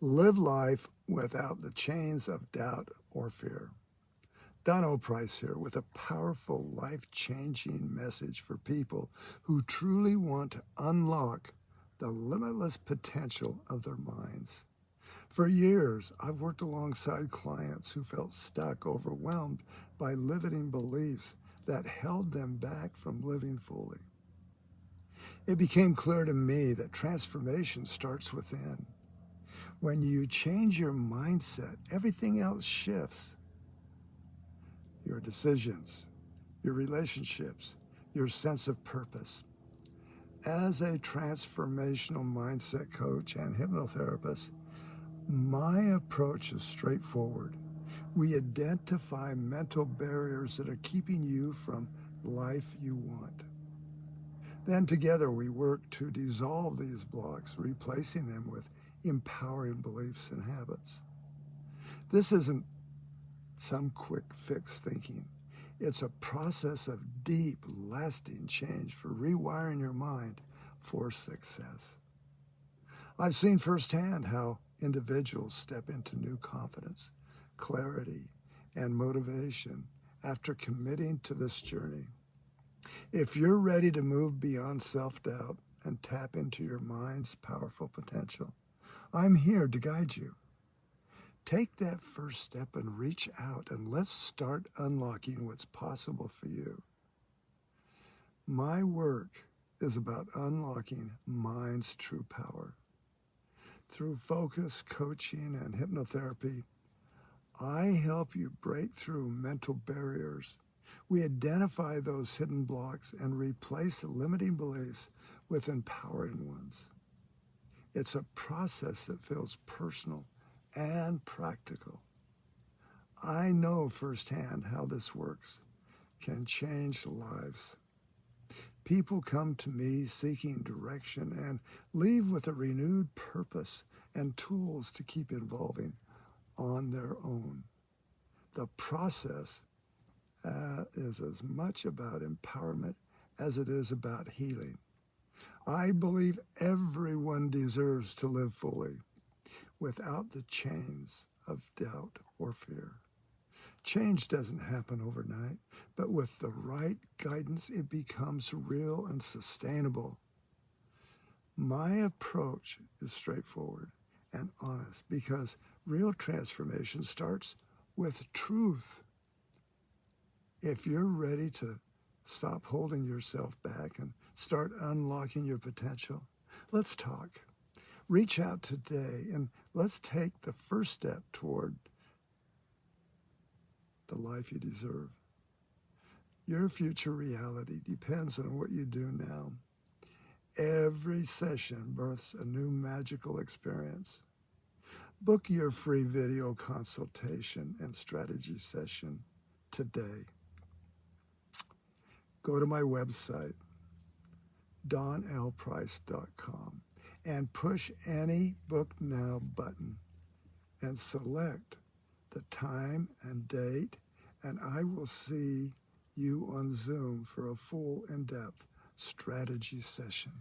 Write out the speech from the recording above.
Live life without the chains of doubt or fear. Donlprice here with a powerful, life-changing message for people who truly want to unlock the limitless potential of their minds. For years, I've worked alongside clients who felt stuck, overwhelmed by limiting beliefs that held them back from living fully. It became clear to me that transformation starts within. When you change your mindset, everything else shifts. Your decisions, your relationships, your sense of purpose. As a transformational mindset coach and hypnotherapist, my approach is straightforward. We identify mental barriers that are keeping you from life you want. Then together we work to dissolve these blocks, replacing them with empowering beliefs and habits. This isn't some quick fix thinking. It's a process of deep, lasting change for rewiring your mind for success. I've seen firsthand how individuals step into new confidence, clarity, and motivation after committing to this journey. If you're ready to move beyond self-doubt and tap into your mind's powerful potential, I'm here to guide you. Take that first step and reach out, and let's start unlocking what's possible for you. My work is about unlocking mind's true power. Through focus, coaching, and hypnotherapy, I help you break through mental barriers. We identify those hidden blocks and replace limiting beliefs with empowering ones. It's a process that feels personal and practical. I know firsthand how this works, can change lives. People come to me seeking direction and leave with a renewed purpose and tools to keep evolving on their own. The process is as much about empowerment as it is about healing. I believe everyone deserves to live fully without the chains of doubt or fear. Change doesn't happen overnight, but with the right guidance, it becomes real and sustainable. My approach is straightforward and honest because real transformation starts with truth. If you're ready to stop holding yourself back and start unlocking your potential, let's talk. Reach out today and let's take the first step toward the life you deserve. Your future reality depends on what you do now. Every session births a new magical experience. Book your free video consultation and strategy session today. Go to my website, donlprice.com, and push any Book Now button and select the time and date, and I will see you on Zoom for a full in-depth strategy session.